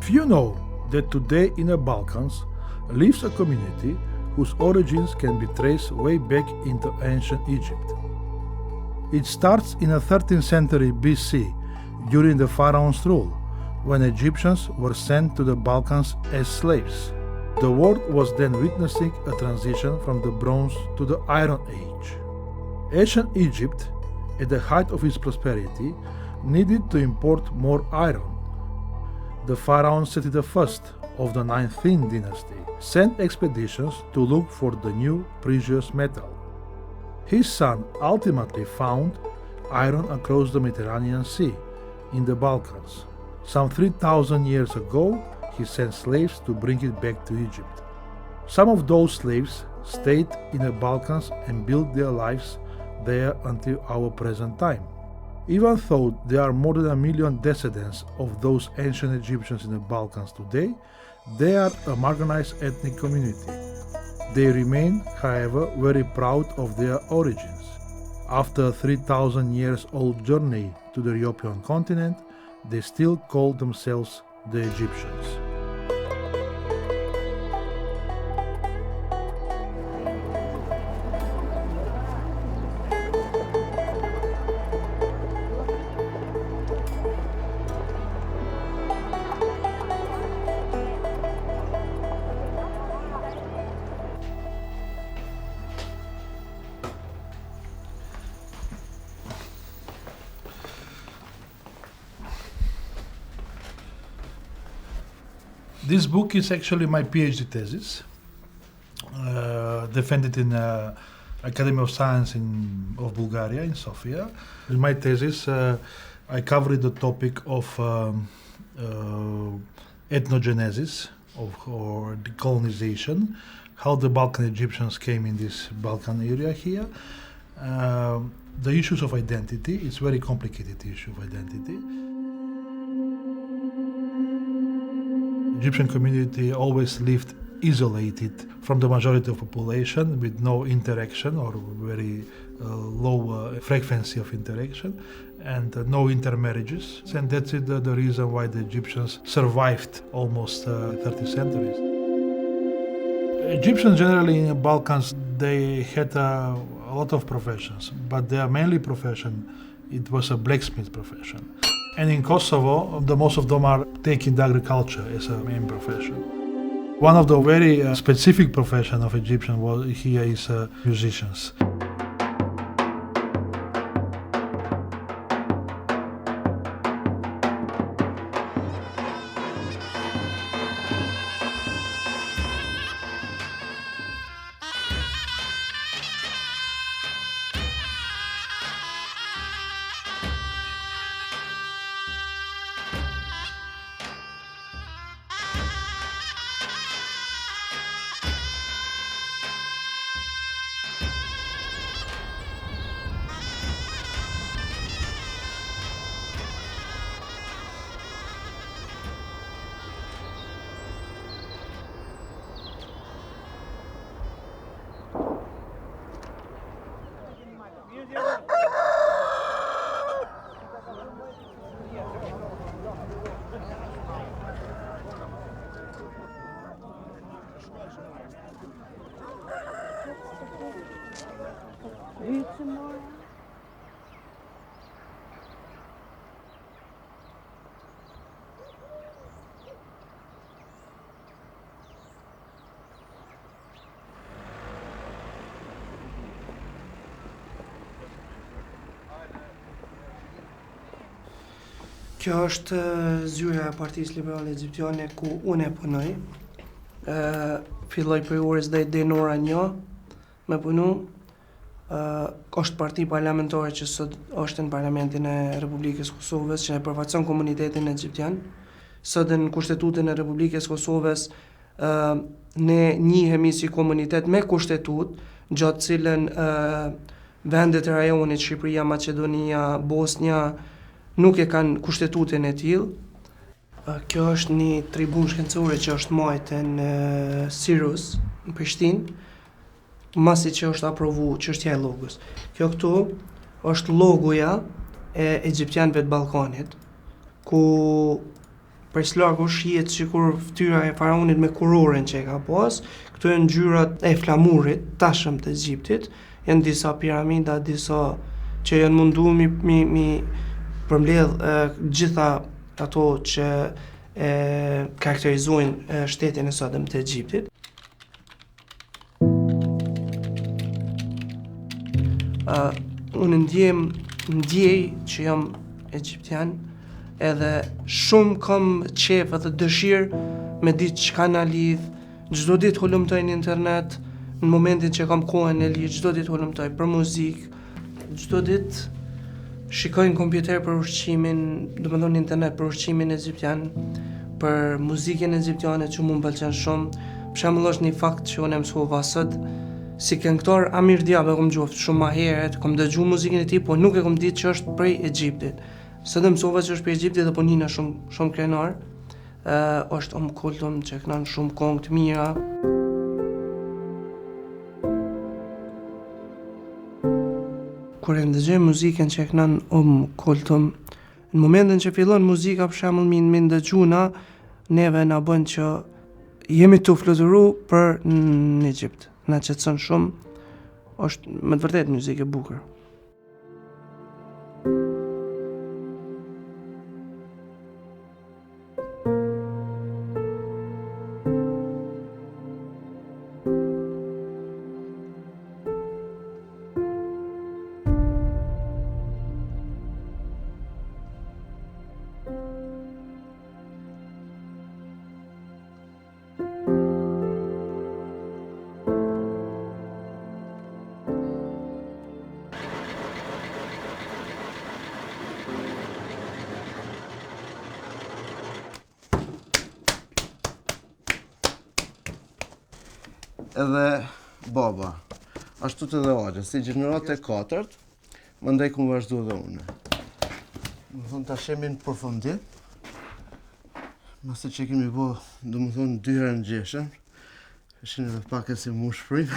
If you know that today in the Balkans lives a community whose origins can be traced way back into ancient Egypt. It starts in the 13th century BC during the pharaoh's rule, when Egyptians were sent to the Balkans as slaves. The world was then witnessing a transition from the Bronze to the Iron Age. Ancient Egypt, at the height of its prosperity, needed to import more iron. The pharaoh Seti I of the 19th dynasty sent expeditions to look for the new precious metal. His son ultimately found iron across the Mediterranean Sea, in the Balkans. Some 3,000 years ago, he sent slaves to bring it back to Egypt. Some of those slaves stayed in the Balkans and built their lives there until our present time. Even though there are more than 1 million descendants of those ancient Egyptians in the Balkans today, they are a marginalized ethnic community. They remain, however, very proud of their origins. After a 3,000 years old journey to the European continent, they still call themselves the Egyptians. This book is actually my PhD thesis, defended in Academy of Science of Bulgaria, in Sofia. In my thesis, I covered the topic of ethnogenesis, or decolonization, how the Balkan Egyptians came in this Balkan area here. The issues of identity, it's a very complicated issue of identity. Egyptian community always lived isolated from the majority of population with no interaction or very low frequency of interaction and no intermarriages. And that's the reason why the Egyptians survived almost 30 centuries. Egyptians generally in the Balkans, they had a lot of professions, but their mainly profession, it was a blacksmith profession. And in Kosovo, the most of them are taking the agriculture as a main profession. One of the very specific profession of Egyptian here is musicians. Kjo është zyra e Partisë Liberale Egjiptiane ku unë e punoj. Filloj për orës deri në ora 1 me punu. Është parti parlamentare që sot është në Parlamentin e Republikës Kosovës që e përfaqëson komunitetin egjiptian. Sot në Kushtetutën e Republikës Kosovës ne njihemi si komunitet me kushtetut, gjatë cilën vendet e rajonit Shqipëria, Maqedonia, Bosnia nuk e kanë kushtetutën e tillë. Kjo është një tribun shkencore që është majtë në Sirus, në Prishtinë, masi që është aprovu çështja e logos. Kjo këtu është logoja e egjiptianëve të Ballkanit, ku prej slagu shihet sikur fytyra e faraonit me kuroren që e ka pas. Këto janë ngjyrat e flamurit tashëm të Egjiptit. Janë disa piramida, disa që janë mundu mi përmbledh gjitha ato që karakterizojnë shtetin e sotëm të Egjiptit. Unë ndjej që jam egjiptian, edhe shumë kam qef edhe dëshirë me ditë çka na lidh. Çdo ditë hulumtoj në internet, në momentin që kam kohën e lirë, çdo ditë hulumtoj për muzikë, çdo ditë shikoj në kompjuter për ushqimin, domethënë në internet për ushqimin egjiptian, për muzikën egjiptiane që më pëlqen shumë. Për shembull është një fakt që unë mësova sot. Si këngëtar Amir Diabe kom qoftë shumë ma herët, kom dëgju muzikën e tij, po nuk e kom ditë që është prej Egjiptit. Së dhe mësova që është prej Egjiptit dhe po njina shumë krenar. Është kultum që kënan shumë këngë të mira. Kur e ndëgjoj muzikën që kënan kultum, në momentin që fillon muzika për shembull mi ndëgjuna, neve na bën që jemi të fluturu për në Egjipt. Na qetëson shumë, është me të vërtet muzikë e bukur. Edhe baba, ashtu të dhe Agja, si gjeneratë e katërt, më ndaj ku më vazhdu dhe une. Më thonë ta shemi në përfundim, mase që kemi bo, do më thonë 2 herë në gjeshen, ishin edhe pak e si mu shprim.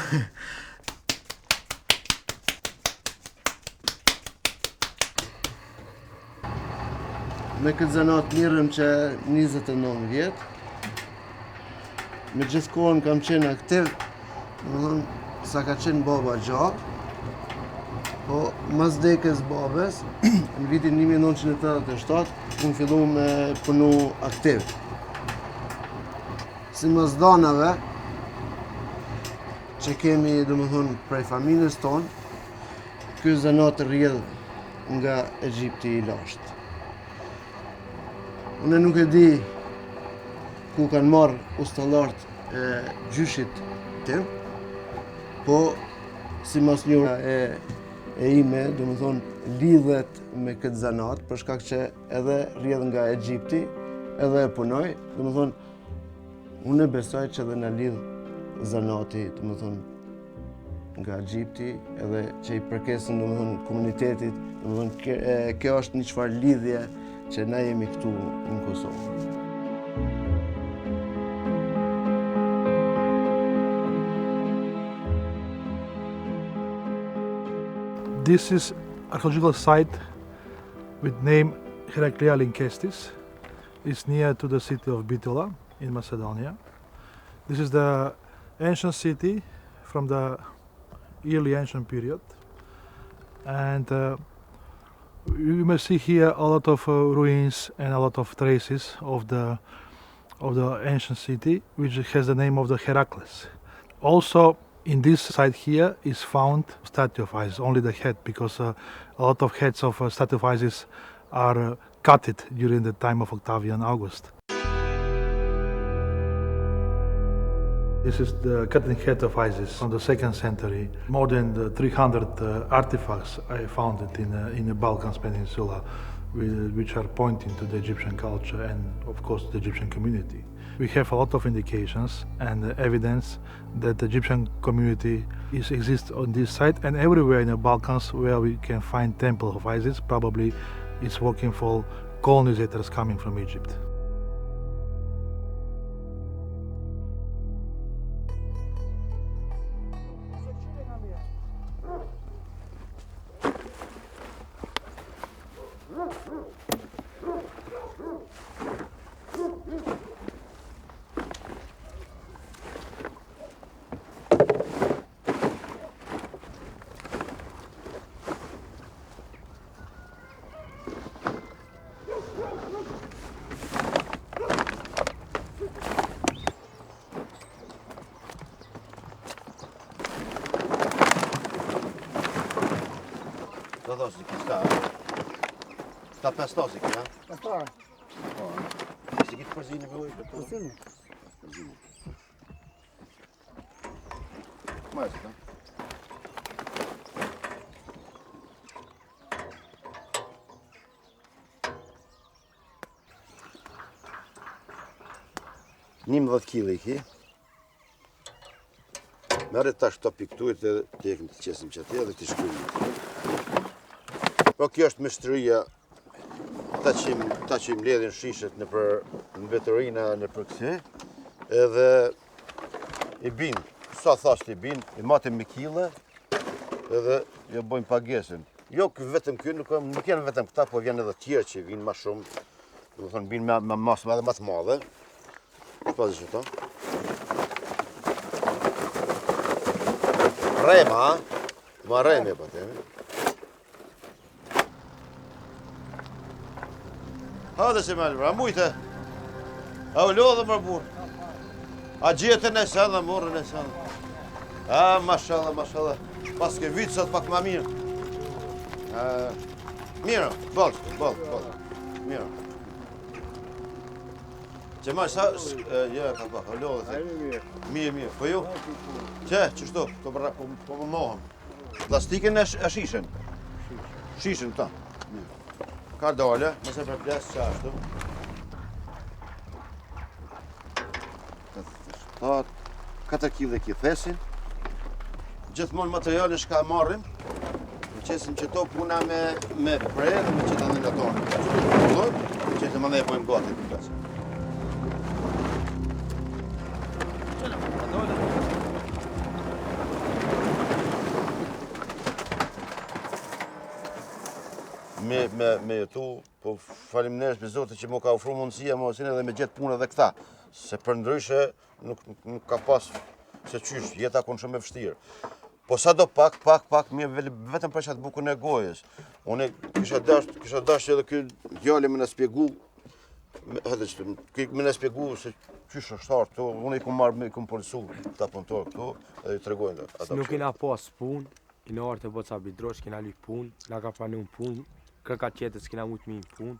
Me këtë zanat mirëm që 29 vjetë, me gjithë kohën kam qenë aktiv, sa ka qenë baba gjatë, po mas dekës babes, në vitin 1987, unë fillu me punu aktiv. Si mas danave, që kemi, prej familjes tonë, ky zanat rrjedh nga Egjipti i lashtë. Unë nuk e di ku kanë marrë ustallarët e gjyshit tim, po si mas njëra e ime, lidhet me këtë zanat, për shkak që edhe rrjedh nga Egjipti, edhe e punoj, unë e besoj që edhe na lidh zanati, nga Egjipti, edhe që i përkesin, komunitetit, kjo është një çfarë lidhje që na jemi këtu në Kosovë. This is archaeological site with name Heraklia Linkestis. It's near to the city of Bitola in Macedonia. This is the ancient city from the early ancient period, and you may see here a lot of ruins and a lot of traces of the ancient city, which has the name of the Heracles. Also, in this site here is found statue of Isis, only the head, because a lot of heads of statue of Isis are cutted during the time of Octavian August. This is the cutting head of Isis from the 2nd century. More than 300 artifacts I found it in the Balkans Peninsula, which are pointing to the Egyptian culture and, of course, the Egyptian community. We have a lot of indications and evidence that the Egyptian community exists on this site, and everywhere in the Balkans where we can find temple of Isis, probably it's working for colonizers coming from Egypt. Do thosh si kista. Sta 5 tosi kjo, ja? Pastar. Po. Si kitë përzinë me ujë, po. Përsini. Mas, ja? Nim 10 kg i ki. Merret tash këto pikturit edhe t'jekim të qesim që atje edhe t'i shkryjim. Po kjo është mështëria ta që i mbledhin shishet në mbetorina në për kësi, edhe i bin, sa thasht i bin, i matim me kile, edhe jo bojmë pagesën. Jo vetëm kjo, nuk janë vetëm këta, po vjen edhe tjerë që vinë ma shumë, do të thonë bin me masë edhe ma të madhe. Shpazë që ta. Rema, ma reme pa temi. Hajde se me a mujte. A u lodhë më burë. A gjetën e sënë, morën e sënë. A, mashallah, mashallah. Pas ke vitë sot pak ma mirë. Mirë, bolë. Mirë. Që ma sa, ja, ka pak, a lodhë të. Mirë. Po ju? Që, qështu, po më mohëm. Plastikin e shishen? Shishen, ta. Ka dole, mëse për ples që ashtu. 4 kg ki thesin. Gjithmonë materialin shka marrim. Në qesim që to puna me prejë dhe me që të në tonë. Që të më ne pojmë gati për plesin. Me jetu, po faleminderit për Zotit që mu ka ofru mundësia më osinë edhe me gjetë punë edhe këta. Se për ndryshe nuk ka pas se qysh, jeta konë shumë e vështirë. Po sa do pak, mirë vetëm për qatë bukën e gojës. Unë kisha dash edhe kjo djale me në spjegu, me në spjegu se qysh është harë këtu, unë i kum polisu ta punëtorë këtu edhe i tregojnë ata. Nuk kena pas punë, kena arë të boca bidrosh, kena lyp punë, na ka pranu punë, kërka qetës kena mujtë me punë.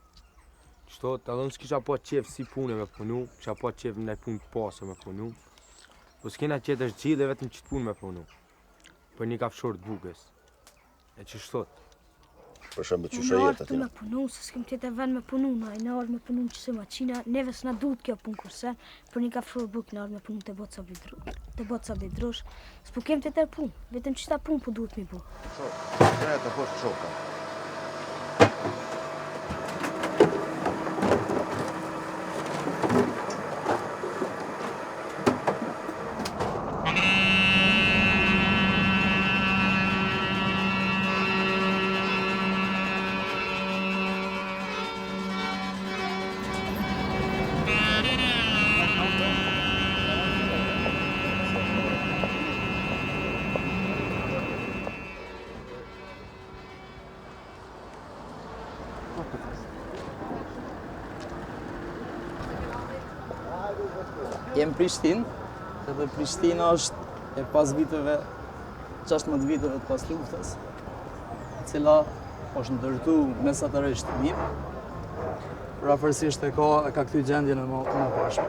Qëto, të edhe nësë kisha pa qef si punë me punu, kisha pa qef në punë pasë me punu. Po s'kena qetë është gjithë dhe vetëm qëtë punë me punu. Për një kafshorë të bukës. E që shtot. Për shumë që shë jetë aty. Në me punu, se s'kem tjetë e vend me punu, në arë me punu që se maqina, neve s'na duhet kjo punë kurse, për një kafshorë bukë në arë me punu të boca bidrosh. S'po kem tjetë e punë, vetëm qëta punë po duhet mi bu. Shokë. Jem Prishtinë, edhe Prishtina është e pas viteve, 16 viteve të pas luftës, cila është ndërtu mesatarisht mirë, rafërsisht e ka këty gjendjen e më pashme.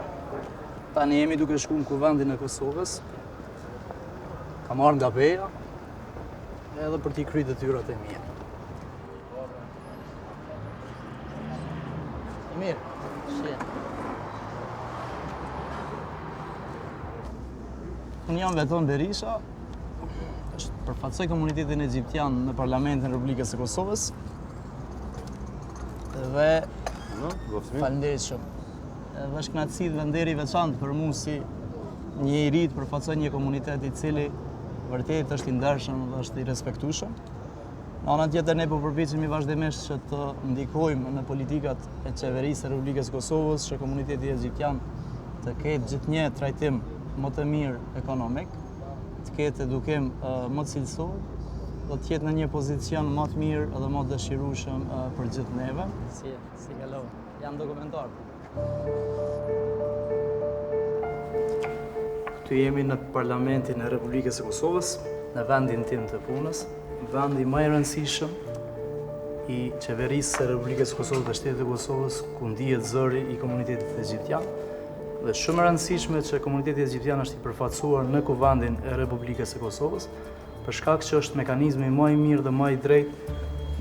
Tani jemi duke shku në kuvendin e Kosovës, ka marrë nga beja, edhe për t'i kry detyrat e mia. Mirë, shje. Unë jam Veton Berisha, përfaqësoj komunitetin egjiptian në Parlamentin e Republikës së Kosovës dhe faleminderit shumë. Dhe është kënaqësi dhe nderi i veçantë për mua si një i ri të përfaqësoj një komunitet i cili vërtet është i ndershëm dhe është i respektueshëm. Në anën tjetër ne po përpiqemi vazhdimisht që të ndikojmë në politikat e qeverisë së Republikës së Kosovës që komuniteti egjiptian të ketë gjithnjë trajtim më të mirë ekonomik, të ketë edukim më cilësor, do të jetë në një pozicion më të mirë edhe më të dëshirueshëm për gjithë neve. Si kalon? Jam dokumentar. Këtu jemi në Parlamentin e Republikës së Kosovës, në vendin tim të punës, vendi më i rëndësishëm i qeverisë së Republikës Kosovës dhe Shtetit të Kosovës ku ndihet zëri i komunitetit egjiptian. Dhe shumë e rëndësishme që komuniteti egjiptian është i përfaqësuar në kuvendin e Republikës së Kosovës, për shkak që është mekanizmi më i mirë dhe më i drejtë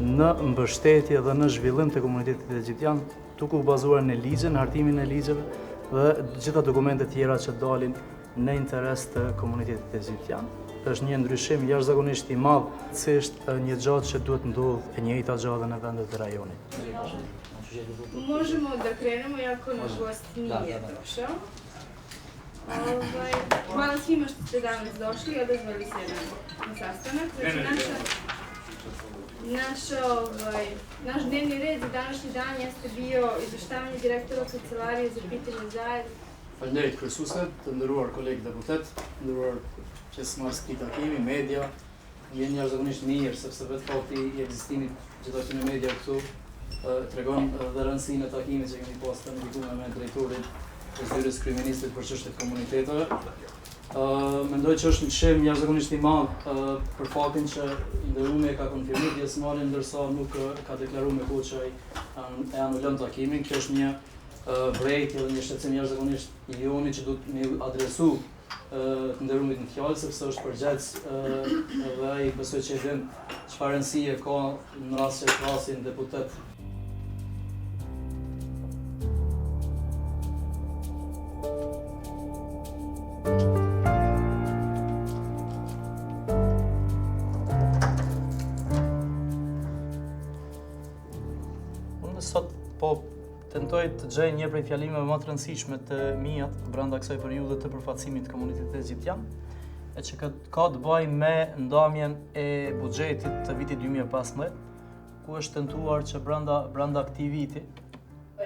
në mbështetje dhe në zhvillim të komunitetit egjiptian, duke u bazuar në ligje, në hartimin e ligjeve dhe gjitha dokumentet tjera që dalin në interes të komunitetit egjiptian. Është një ndryshim jashtëzakonisht i madh, se është një gjatë që duhet ndodhë e njëjta gjatë në vendet e rajonit. Možemo da krenemo, jako nažalost nije došao. Hvala svima što ste danas došli i odazvali se na sastanak. Znači, naš dnevni red za današnji dan jeste bio izveštavanje direktora Kancelarije za pitanje zajednice. Faleminderit kryesuese, të nderuar kolegë deputet, të nderuar pjesëmarrës këtij takimi, media, jeni jashtëzakonisht mirë sepse vetë fakti i ekzistimit gjithë aty në media këtu tregon dhe rëndësinë e takimit që kemi pasur të ndikuar me drejtorin e zyrës kryeministit për çështjet komuniteteve. Mendoj që është një çëm jashtëzakonisht i madh për faktin që i nderumi e ka konfirmuar pjesëmarrjen, ndërsa nuk ka deklaruar me kohë që e anulon takimin. Kjo është një vrejtje dhe një shqetësim jashtëzakonisht i joni që duhet me adresu të nderumit në fjalë, sepse është përgjegjës dhe ai besoj që e din çfarë rëndësie ka në rast që flasin deputet. Unë sot po tentoj të gjej një prej fjalimeve më të rëndësishme të mia brenda kësaj periudhe të përfaqësimit të komunitetit egjiptian, e që ka të bëjë me ndamjen e buxhetit të vitit 2015, ku është tentuar që brenda këtij viti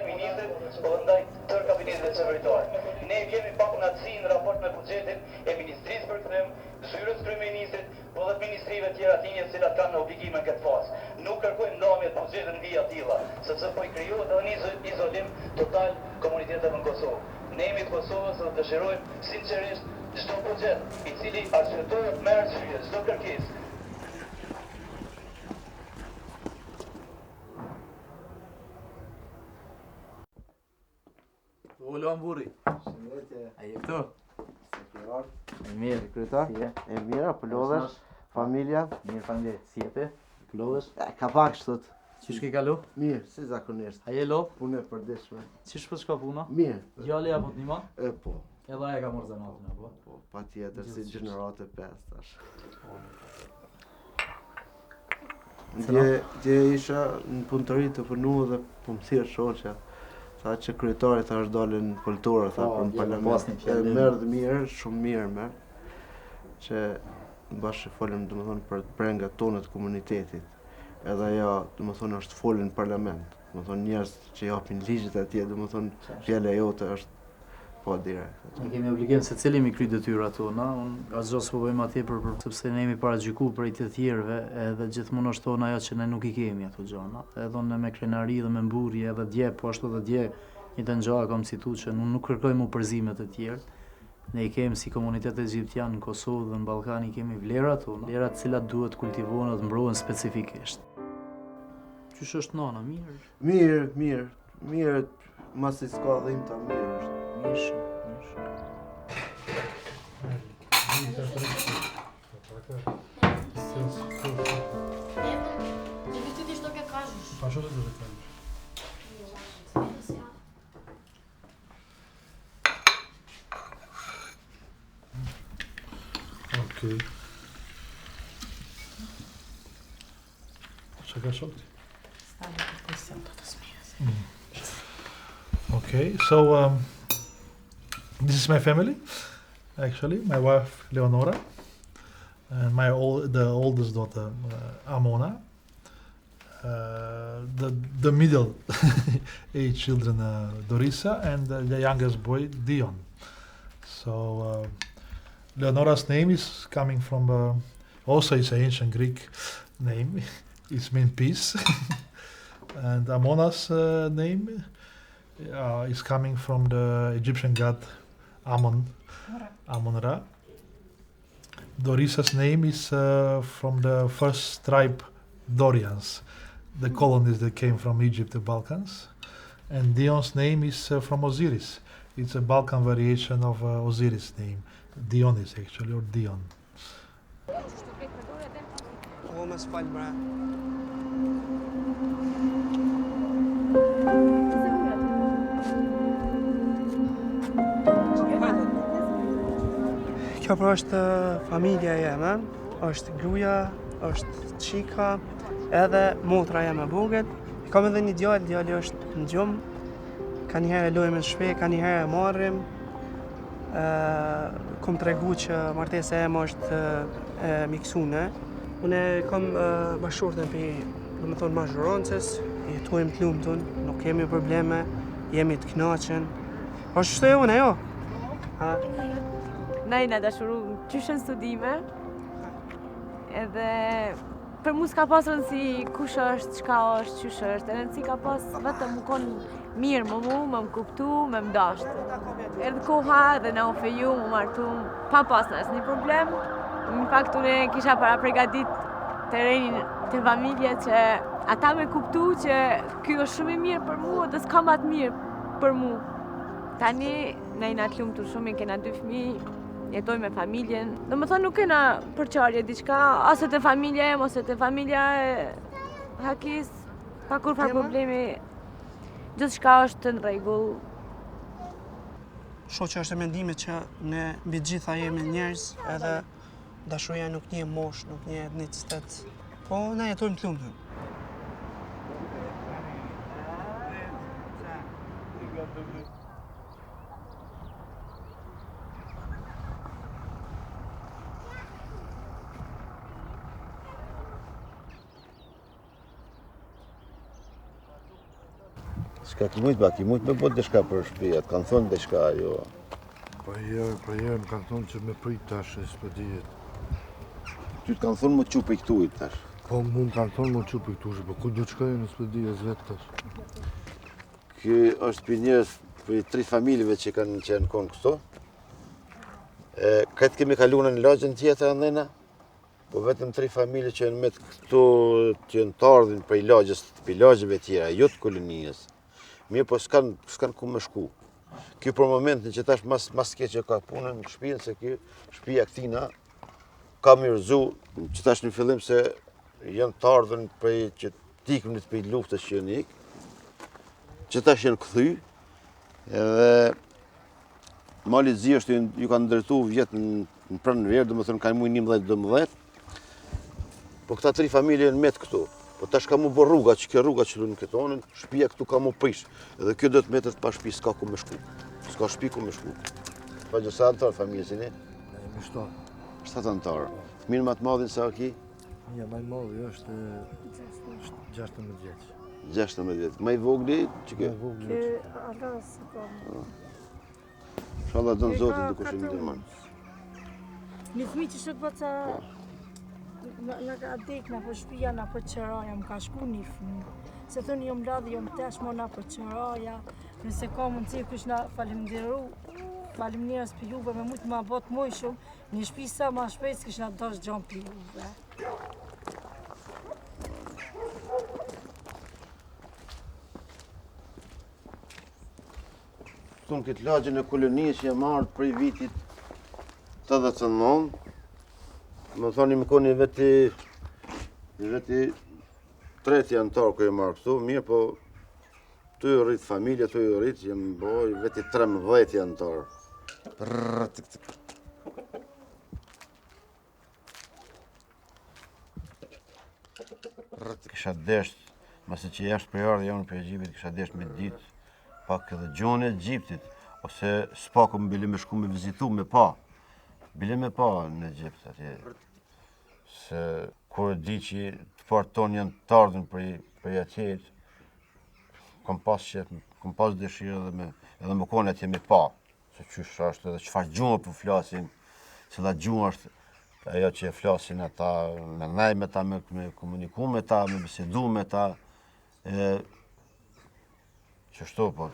ministrit po ndaj tërë kabineteve qeveritare. Ne kemi pak kënaqësi në raport me buxhetin e ministrisë për këtë, zyrës kryeministrit, po dhe ministrive tjera të njëjtë të cilat kanë obligime në këtë fazë. Nuk kërkojmë ndamje të buxhetit vija tilla, sepse po i krijohet edhe një izolim total komuniteteve në Kosovë. Ne jemi të Kosovës dhe dëshirojmë sinqerisht çdo buxhet i cili arsyetohet me arsye çdo kërkesë. Olo amburi. A je këtu? E mirë, Kryetar, e mira, po lodhesh, familja? Mirë, faleminderit. Si je ti? Lodhesh? Ka pak shtut. Çish ke kalu? Mirë, si zakonisht. A je lodh? Punë e përditshme. Çish po shka puna? Mirë. Djali apo të nima? Po. Edhe ai ka marrë zanatën apo? Po, patjetër si gjenerate 5 tash. Dje isha në punëtori të punu dhe po më thirr shoqja. Tha që kryetari tha është dalën në kulturë, tha për në parlament. Merë dhe mirë, shumë mirë merë, që bashkë folëm domethënë për brengat tonë të komunitetit. Edhe ajo domethënë është folën në parlament. Domethënë njerëz që japin ligjet atje, domethënë fjala jote është po direkt. Ne kemi obligim se cili mi kry detyrat tona, unë asgjë s'po bëjmë atje sepse ne jemi paragjykuar për të tjerëve, edhe gjithmonë është thonë ajo që ne nuk i kemi ato gjëra. Edhe unë me krenari dhe me mburje, edhe dje, po ashtu edhe dje, një të ngjaja kam cituar që unë nuk kërkojmë upërzime të tjerë. Ne i kemi si komunitet egjiptian në Kosovë dhe në Ballkan i kemi vlerat tona, vlerat të cilat duhet kultivohen dhe të mbrohen specifikisht. Qysh është nana, mirë? Mirë, masi s'ka dhimbta mirë është. Mirë. Ti što kaj kažeš? Pa što da kažeš? Okay. Čekaj šokti? Okay, so this is my family, actually. My wife Leonora, and the oldest daughter Amona, the middle age children Dorisa, and the youngest boy Dion. So Leonora's name is coming from also it's an ancient Greek name. It means peace, and Amona's name is coming from the Egyptian god Amon-Ra. Dorisa's name is from the first tribe Dorians. the colonies that came from Egypt to Balkans. And Dion's name is from Osiris. It's a Balkan variation of Osiris' name. Dionis actually, or Dion. Kjo pra është familja jeme, është gruaja, është çika, edhe motra jeme e vogël. Kam edhe një djalë, djali është në gjumë, ka njëherë lojmë në shpe, ka njëherë e marrim. Kom tregu që martesa jeme është e miksune. Une kam bashkëshorten për, do me thonë, mazhoroncës, jetojmë të lumtun, nuk kemi probleme, jemi të knaqen. Është shto e une, jo? Na jena dashuru qyshën studime, edhe për mu s'ka pas rëndësi kush është, çka është, qysh është, rëndësi ka pas vetëm më konë mirë më më kuptu, me më dashtë. Edhe koha edhe na u feju, më martu, pa pas nësë një problem. Në fakt, une kisha para pregadit terrenin të familje që ata me kuptu që kjo është shumë i mirë për mu dhe s'ka ma të mirë për mu. Tani, na jena të lumtur shumë, kena 2 fëmijë, jetoj me familjen. Do më thonë nuk kena përqarje diçka, ose të familja em, ose të familja e Hakis, pa kur pa problemi, gjithçka është në rregull. Shoqja është e mendimit që ne mbi gjitha jemi njerëz, edhe dashuria nuk njeh moshë, nuk njeh etnicitet. Po na jetojmë të lumtur. S'ka ki mujt me bot dishka për shtëpia, të kanë thonë dishka, jo. Po herë më kanë thonë që me prit tash, s'po dihet. Ty të kanë thonë më qup i këtu i tash. Po mu më kanë thonë më qup i këtu, po ku du të shkojnë, s'po dihet vetë tash. Ky është për njerëz për 3 familjeve që kanë qenë konë këto. Këtë kemi kalu në lagjën tjetër andena, po vetëm 3 familje që janë me këtu që janë të ardhin për lagjëve tjera, jo të kolonijës. Mirë, po s'kan ku me shku. Kjo për momentin që tash mas keqe ka punën në shtëpinë, se kjo shtëpia këtina ka mirëzu, që tash në fillim se janë të ardhën prej që t'ikëm për luftës që janë ikë, që tash janë këthy, edhe mali zi është ju kanë ndërtu vjetë në pranë verë, dhe më thënë kanë mujë 11-12, po këta 3 familje janë metë këtu. Po tash ka mu bë rruga, që kjo rruga që lu në ketonën, shtëpia këtu ka mu prish. Edhe kjo do të metet pa shtëpi, s'ka ku me shku. S'ka shtëpi ku me shku. Pa gjë sa antarë familjes e ne? Me 7. 7 antarë. Fëmin më të madhin sa ki? Një, më i madhi është 16 vjeç. 16 vjeç. Më i vogli që kjo? Kjo Alas ka. Inshallah don Zotin të kushim ndërman. Një fëmijë që shkot baca në ka dek në për shpia, në për qëraja, më ka shku një fëmijë. Se thënë jom ladhi, jom tesh mo në për qëraja, nëse ka mundësi kush në falimnjerës për juve, me mujtë ma botë moj shumë, një shpi sa ma shpejt s'kish në dash gjon për juve. Këtu në këtë lagjën e kolonijës që jam ardhë prej vitit 89, më thoni më koni veti 3 antarë kërë jam ardhë këtu, mirë po tu ju rritë familja, tu ju rritë, jem boj veti 13 antarë. Kisha desht, mase që jashtë për ardhë janë për Egjiptit, kisha desht me ditë pak edhe gjonë e Egjiptit, ose s'paku më bili me shku me vizitu me pa. Bili me pa në Egjipt atje. Se kur e di që të partë tonë janë të ardhën për atjet, kom pas dëshirë edhe më kone atje me pa. Se qysh është edhe qëfar gjumë për flasin, se da gjumë është ajo që flasin ata, me nej me ta, me komuniku me ta, me bisedu me ta, qështu po.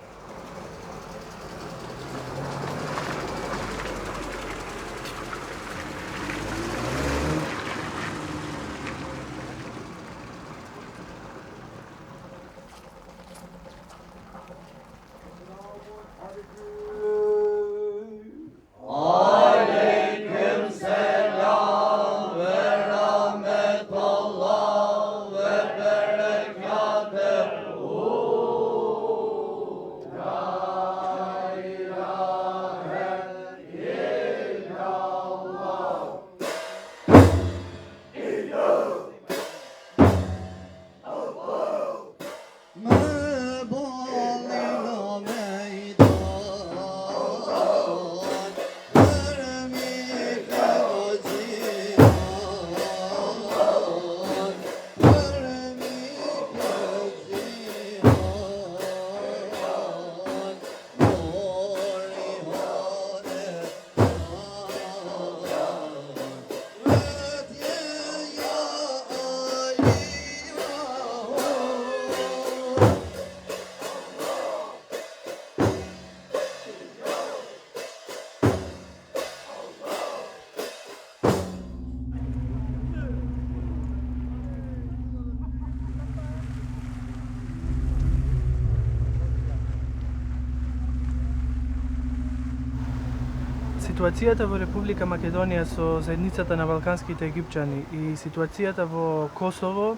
Ситуацијата во Република Македонија со заедницата на балканските египчани и ситуацијата во Косово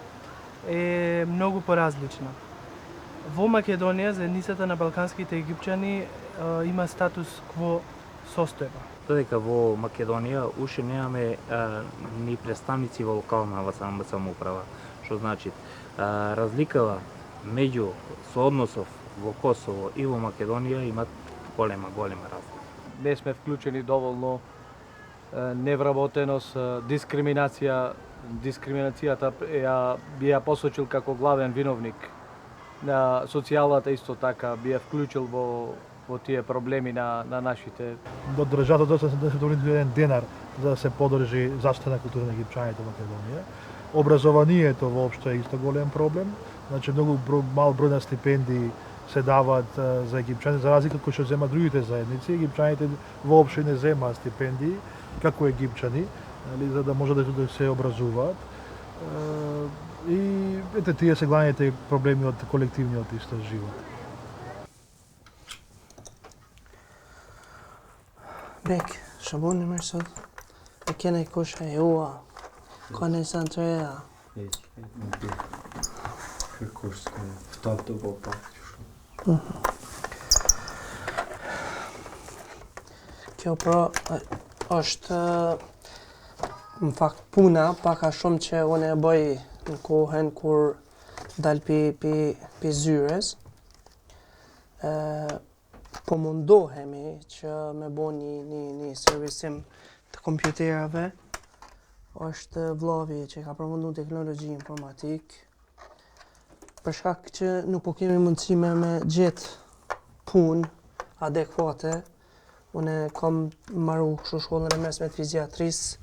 е многу поразлична. Во Македонија заедницата на балканските египчани има статус кво состојба. Додека во Македонија уште немаме ни представници во локална самоуправа, што значи разликава меѓу соодносов во Косово и во Македонија имат голема разлика. Не сме вклучени доволно, невработеност, дискриминацијата би ја посочил како главен виновник. На социјалната исто така би ја вклучил во тие проблеми на нашите. До државата доста се доволни еден денар за да се подржи заштита на култура на египчаните во Македонија. Образованието воопшто е исто голем проблем. Значи многу мал број на стипендии се даваат за египчани, за разлика кој што земат другите заедници. Египчаните воопшто не земаат стипендии како египчани, за да може да се образуваат. И ете тие се главните проблеми од колективниот исто живот. Bek, shaboni më sot. E kene kusha e ua. Ka në santreja. Kurs ftat të bopa. Kjo pra është në fakt puna pak a shumë që unë e bëj në kohën kur dal pi zyres. Po mundohemi që me bo një servisim të kompjuterave. Është vllavi që ka përfundu teknologji informatik. Për shkak që nuk po kemi mundësi me gjetë punë adekuate. Unë kam marru shkollën e mesme të fiziatrisë.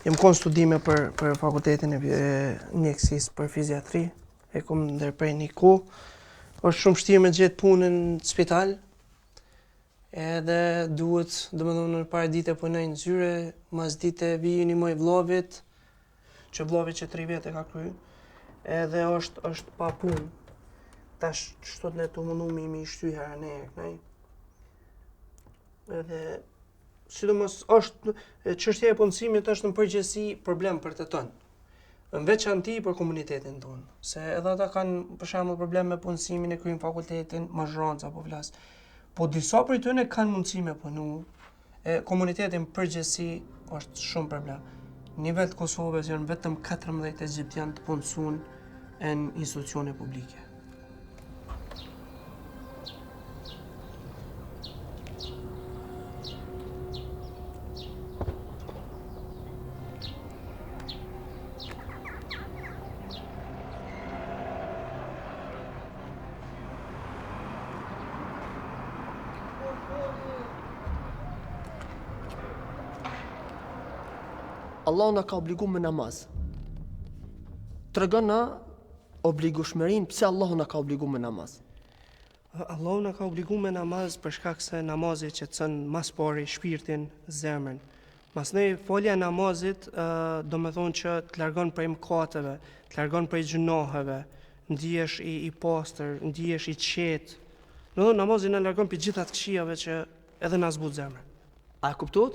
Jem kon studime për fakultetin e mjekësisë për fiziatri. E kom ndërprej një kohë. Është shumë vështirë me gjetë punën në spital. Edhe duhet, domethënë në parë dite punoj në zyre, mas dite vi një muaj vllavit, që vllavi që 3 vjet e ka kryer. Edhe është pa punë. Tash çto ne të mundu mi shty herë ne kënaj. Edhe sidomos është çështja e punësimit është në përgjithësi problem për të tonë. Në veçanti për komunitetin tonë, se edhe ata kanë për shembull problem me punësimin e kryejnë fakultetin, mazhranca po flas. Po disa prej tyre kanë mundësi me punu. Komunitetin përgjithësi është shumë problem. Në nivel të Kosovës janë vetëm 14 egjiptianë të punësuar në institucione publike. Allah na ka obligu me namaz. Tregon na obligueshmërinë pse Allahu na ka obligu me namaz. Allahu na ka obligu me namaz për shkak se namazi qetëson mas pari shpirtin, zemrën. Masnej folja e namazit do me thonë që të largon prej mëkateve, të largon prej gjunaheve, ndihesh i pastër, ndihesh i qetë. Do të thonë namazi na largon prej gjitha të këqijave që edhe na zbut zemrën. A e kuptuat?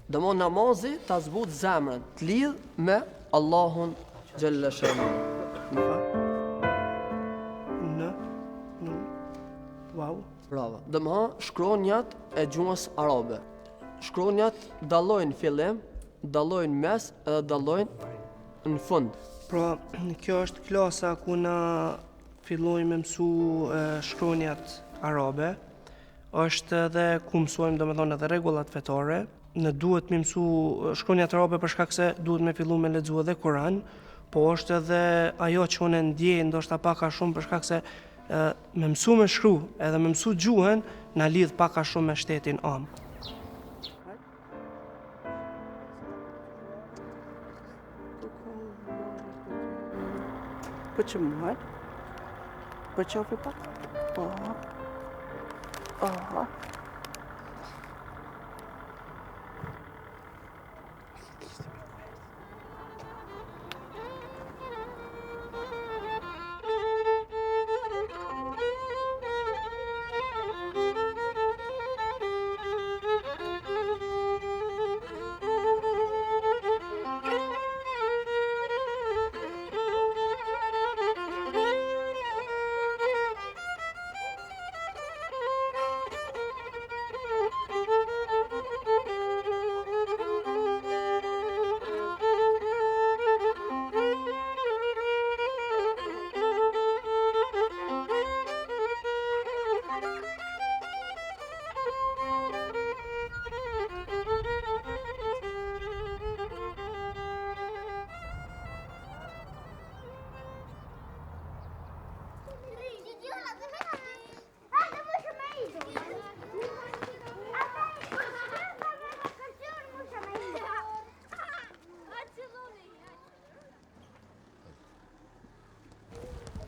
Dëmon namazi ta zbut zemrën, të lidh me Allahun xhalla shanu. Wow. Bravo. Dëmon shkronjat e gjuhës arabe. Shkronjat dallojnë fillim, dallojnë mes edhe dallojnë në fund. Pra, kjo është klasa ku na fillojmë me mësu shkronjat arabe. Është edhe ku mësojmë domethënë edhe rregullat fetare. Ne duhet me mësu shkronjat arabe për shkak se duhet me fillu me lexu edhe Kur'an, po është edhe ajo që unë ndjej ndoshta pak a shumë për shkak se me mësu me shkru edhe me mësu gjuhën na lidh pak a shumë me shtetin am. Put your mud. Put your feet back.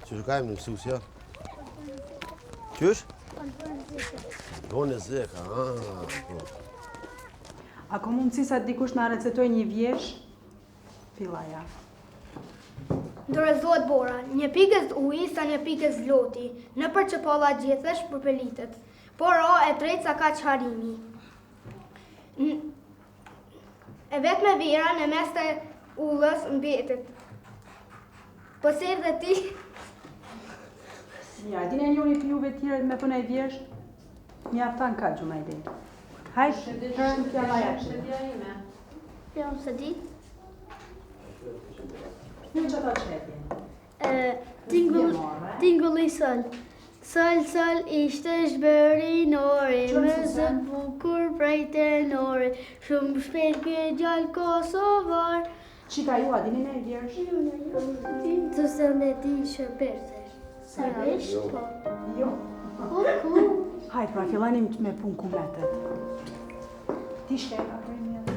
Qysh ka emri mësusja? Qysh? Tonë zeka, po. A ka mundësi sa dikush na recetoj një vjesh? Fillaja. Dorëzohet bora, një pikës uji sa një pikës loti, në për që polla gjethesh për pelitet, por o e tretë sa ka qarimi. E vetë me vera në mes të ullës mbetet. Po se dhe ti... Ja, dine njoni të juve tjere me pëna i vjesh? Një aftan ka gjuma i dhe. Hajtë, tërën kja la jashtë. Ja, unë se di. Në që ta qëtje? Tingulli sëll. Sëll ishte zhbërinore, me zë bukur prej tenore, shumë shpejt kë gjallë Kosovar. Qika ju, a dini me i vjesh? Të se me di shërbertesh. Sa vesh? Jo. Ku? Hajtë, pra fillanim me pun kumetet. Ti shteka prej mjetë?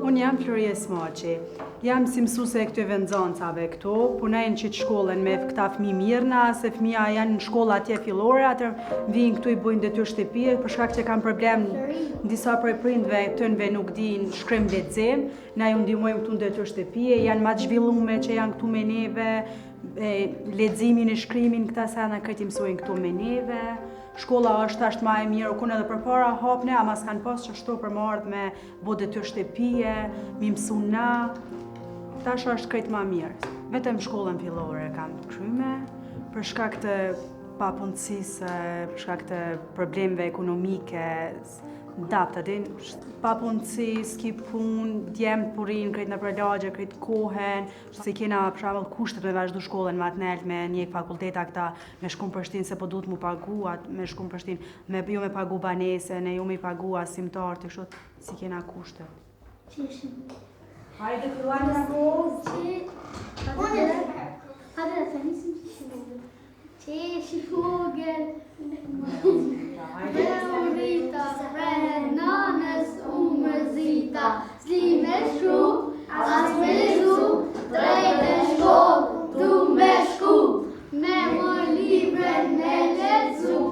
Unë jam Florje Smoqi. Jam si mësuse e këtyve nxancave këtu, punojnë që të shkollën me këta fëmijë mirëna, se fëmija janë në shkolla atje fillore, atër vinë këtu i bujnë detyrë shtëpie, për shkak që kanë problem në disa prej prindve tënve nuk dinë shkrim lexim, na ju ndihmojmë këtu në detyrë shtëpie, janë ma të zhvillume që janë këtu me neve, leximin e shkrimin këta sa na këtë mësojnë këtu me neve. Shkolla është ma e mirë, unë edhe përpara hapne, ama s'kanë pas që shto për më ardhë me bo detyrë shtëpie, mi mësu na. Tash është krejt ma mirë. Vetëm shkollën fillore kam kryme, për shkak të papunësisë, për shkak të problemeve ekonomike, dapta din, papunësi, s'ki pun, djemë purin, krejt në përlagje, krejt kohen, se kena për shembull kushtet me vazhdu shkollën me atnelt, me një fakulteta këta, me shkum për shtin se po duhet mu pagu, me shkum për shtin, jo me pagu banese, ne jo me pagu asimtar, të kështu, si kena kushtet. Qeshim. Hajde, fillajnë në kohë. Hajde, të nisim Qeshi fugel, Rita, nanës umërzita, Slime shku, as me zu, drejt e shkollë, du me shku, me më libre me lezu.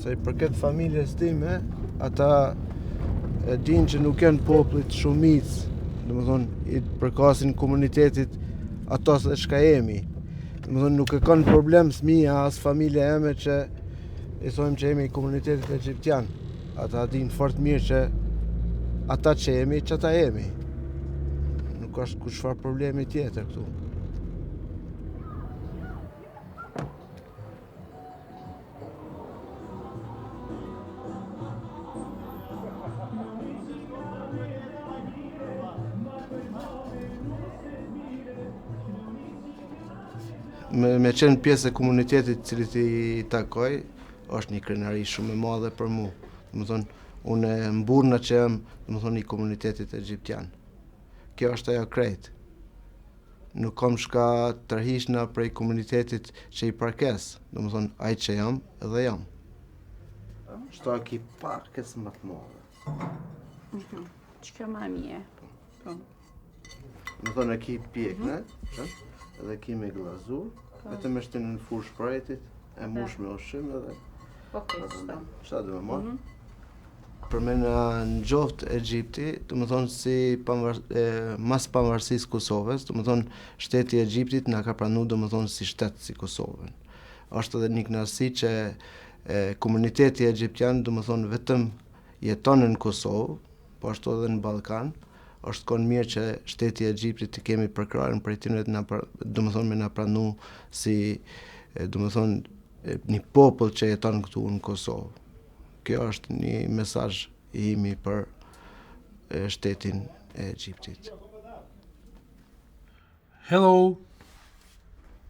Se i përket familjes time, ata e din që nuk janë popullit shumicë, domethënë i përkasin komunitetit ato se çka jemi. Domethënë nuk e kanë problem fëmia as familja eme që i thojmë që jemi komunitetit egjiptian. Ata din fort mirë që ata që jemi, që ata jemi. Nuk është ku çfarë problemi tjetër këtu. Me qenë pjesë e komunitetit cilit i takoj, është një krenari shumë e madhe për mu. Domethënë, unë e mburna që jam, domethënë, i komunitetit egjiptian. Kjo është ajo krejt. Nuk kam shka tërhiqna prej komunitetit që i parkes, domethënë, ai që jam edhe jam. Shto ki parkes më të madhe. Që ma mje. Domethënë, e ki pjekne, edhe ki me glazur, vetëm e shtinë në furë shprejtit, e mush me ushqim edhe... Qëta dhe me marë? Për me në gjoftë Egjipti, të më thonë si mas pavarësisë Kosovës, të më thonë shteti i Egjiptit nga ka pranu të më thonë si shtetë si Kosovën. Është edhe një kënaqësi që komuniteti egjiptian të më thonë vetëm jeton në Kosovë, po ashtu edhe në Ballkan. Është konë mirë që shteti i Egjiptit të kemi përkrarën për tyre do më thonë me na pranu si do më thonë një popull që jeton këtu në Kosovë. Kjo është një mesazh i imi për shtetin e Egjiptit. Hello.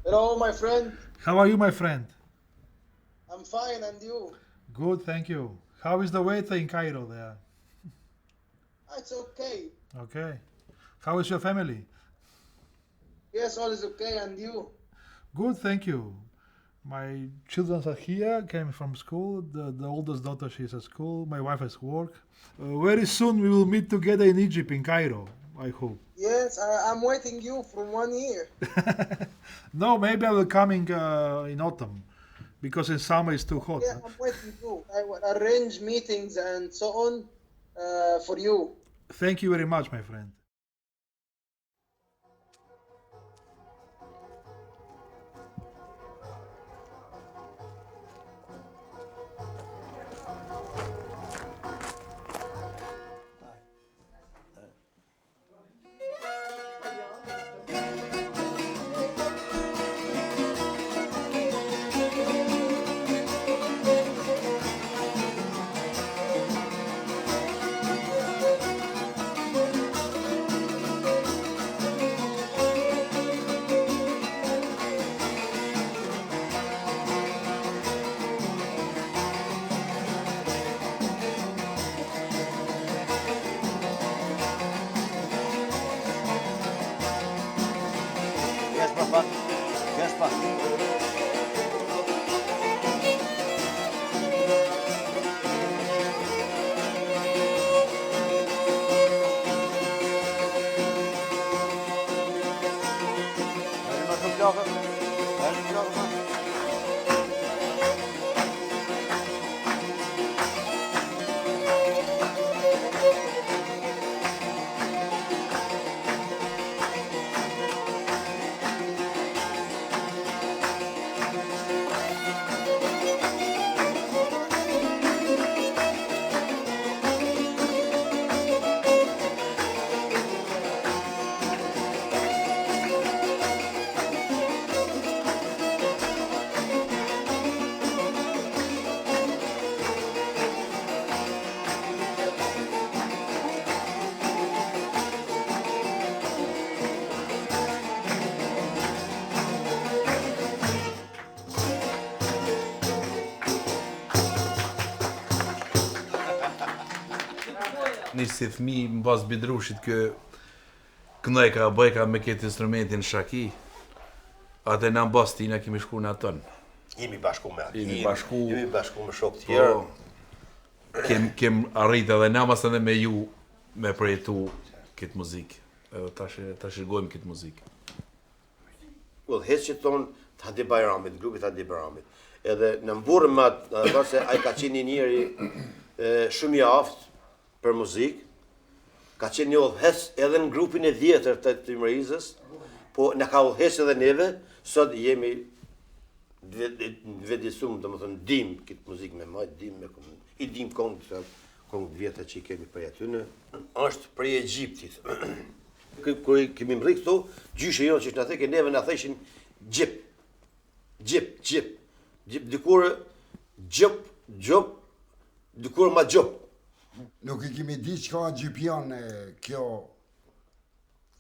Hello, my friend. How are you, my friend? I'm fine, and you? Good, thank you. How is the weather in Cairo there? It's okay. Okay. How is your family? Yes, all is okay, and you? Good, thank you. My children are here, came from school. The oldest daughter, she's at school. My wife has work. Very soon we will meet together in Egypt, in Cairo, I hope. Yes, I'm waiting you from 1 year. No, maybe I will come in autumn, because in summer it's too hot. Yeah, I'm waiting you. I will arrange meetings and so on for you. Thank you very much, my friend. Nisë si fëmi në bas bidrushit kënojka bëjka me këtë instrumentin shaki, atë në bas tina kemi shku në atën. Jemi bashku me atë. Jemi bashku me shok tjerë. Kem arrit edhe namas edhe me ju me përjetu këtë muzikë. Ta shirgojmë këtë muzikë. Hes që tonë të Hadi Bajramit, grupit Hadi Bajramit. Edhe në mburëm atë, se a i ka qenë njëri shumë i aftë për muzikë, ka qenë një udhëhes edhe në grupin e 10 të Timërizës, po në ka udhëhes edhe neve, sot jemi vedisum, do më thënë, dim këtë muzikë me majtë, i dim kongë vjetët që i kemi për atyne. Ashtë prej Egjiptit. Kër kemi mri këtu, gjyshe jonë që ishtë në theke, neve në theshin gjip. Dikur gjop, dikur ma gjop. Nuk i kemi di që ka gjipjan kjo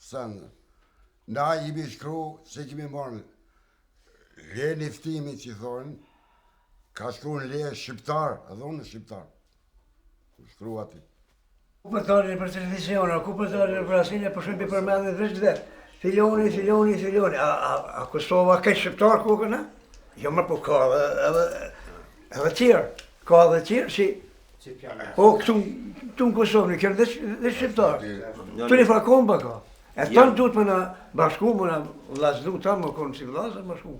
sëndë. Na jemi shkru se kemi marrë le niftimit që thonë, ka shkru në le shqiptar, edhe unë shqiptar. Shkru ati. Ku për thoni për televisiona, ku për thoni për asine, për shumë për përmendit vështë dhe filoni. A Kosova ka shqiptar ku këna? Jo më po ka edhe tjerë. Ka edhe tjerë si... Po, këtu në Kosovë në kërë dhe shqiptar. Të një frakomba ka. E tanë duhet më në bashku, më në vlasdu, tanë më konë si vlasë, më shku.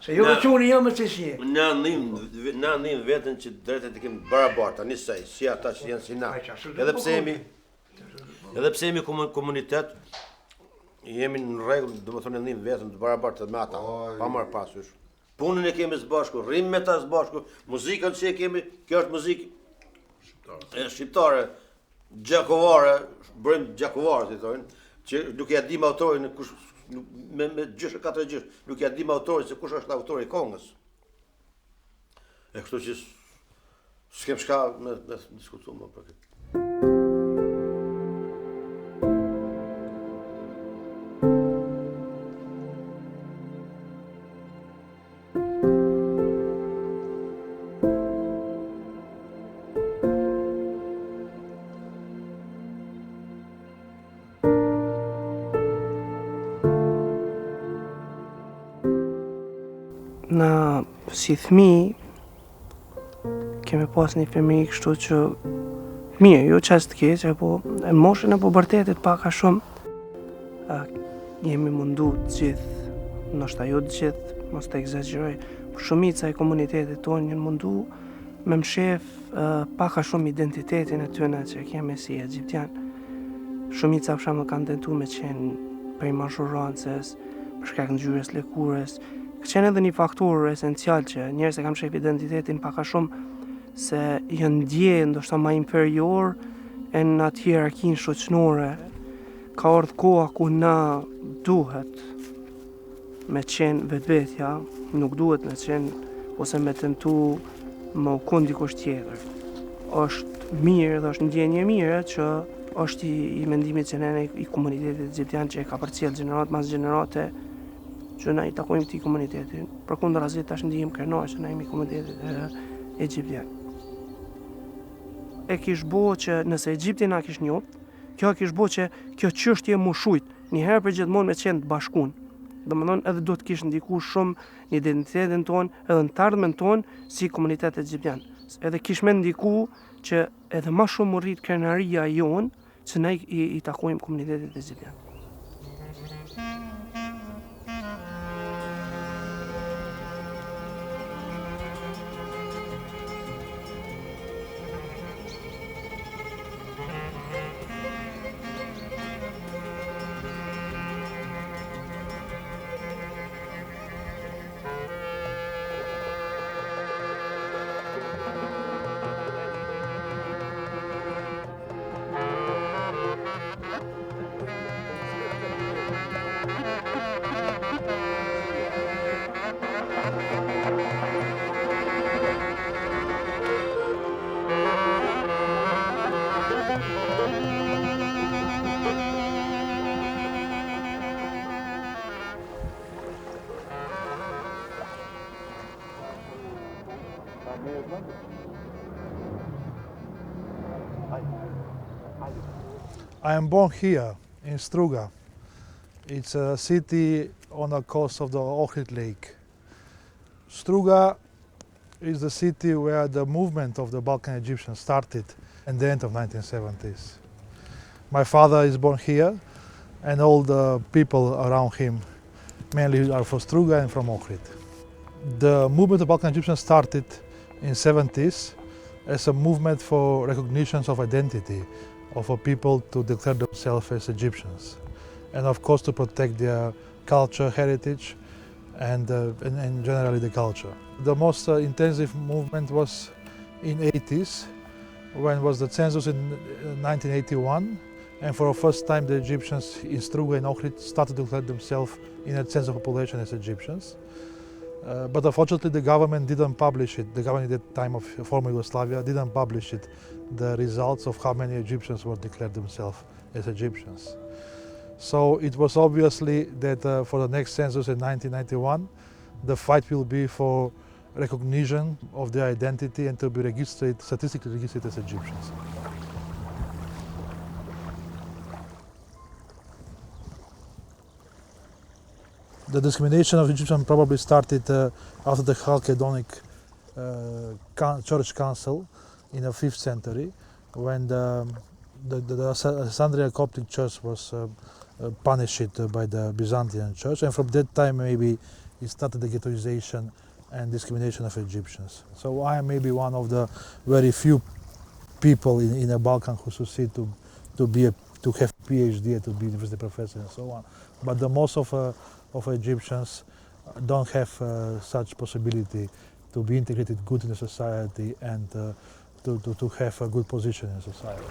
Se jo veçuni jam me të si e. Na ndhim vetën që drejtet e kemë barabarta, njësaj, si ata që janë si na. Edhe pse jemi komunitet, jemi në regull, do më thonë ndhim vetën të barabarta me ata, pa marë pasysh. Punën e kemi zbashku, rrim me ta zbashku, muzikën që e kemi, kjo është muzikë shqiptare, gjakovare, bëjmë gjakovare, si thojnë, që nuk ja dim autorin, me gjyshë, 4 gjyshë, nuk ja dim autorin se kush është autori i kongës. E kështu që s'kem shka me diskutu më për këtë. Na si fëmijë kemi pas një fëmijë kështu që mirë, jo qas të keq, po në moshën e pubertetit pak a shumë jemi mundu të gjithë, ndoshta jo të gjithë, mos të egzagjeroj, por shumica e komunitetit tonë janë mundu me mshef pak a shumë identitetin e tyre që kemi si egjiptian. Shumica për shembull kanë tentuar me qenë prej mashurancës, për shkak të ngjyrës lëkurës. Ka qenë edhe një faktor esencial që njerëzit kanë mshef identitetin pak a shumë se janë ndje ndoshta më inferior e në atë hierarkinë shoqërore. Ka ardhur koha ku na duhet me qenë vetvetja, nuk duhet me qenë ose me tentu më u kon dikush tjetër. Është mirë dhe është ndjenje mirë që është i mendimit që ne i komunitetit egjiptian që e ka përcjell gjenerat mas gjenerate që na i takojmë këtij komunitetin. Përkundrazi tash ndihim kënaqë që na jemi komunitetit egjiptian. E kish bo që nëse Egjipti na kish njoh, kjo kish bo që kjo çështje mu shujt një herë për gjithmonë me qenë të bashkuar. Domethënë edhe do të kish ndikuar shumë në identitetin tonë, edhe në të ardhmen tonë si komunitet egjiptian. Edhe kish me ndiku që edhe më shumë u rrit krenaria jonë që ne i takojmë komunitetit egjiptian. I am born here in Struga. It's a city on the coast of the Ohrid Lake. Struga is the city where the movement of the Balkan Egyptians started at the end of 1970s. My father is born here and all the people around him mainly are from Struga and from Ohrid. The movement of Balkan Egyptians started in 70s as a movement for recognition of identity of a people to declare themselves as Egyptians, and of course to protect their culture, heritage, and generally the culture. The most intensive movement was in 80s, when was the census in 1981, and for the first time the Egyptians in Struga and Ohrid started to declare themselves in a census of population as Egyptians. But unfortunately the government didn't publish it. The government at the time of former Yugoslavia didn't publish it, the results of how many Egyptians were declared themselves as Egyptians. So it was obviously that for the next census in 1991, the fight will be for recognition of their identity and to be registered, statistically registered as Egyptians. The discrimination of Egyptians probably started after the Chalcedonic Church Council in the 5th century, when the Alexandria Coptic Church was punished by the Byzantine Church, and from that time maybe it started the ghettoization and discrimination of Egyptians. So I am maybe one of the very few people in the Balkan who succeed to have PhD, to be university professor and so on. But the most of Egyptians don't have such possibility to be integrated good in the society and to have a good position in society.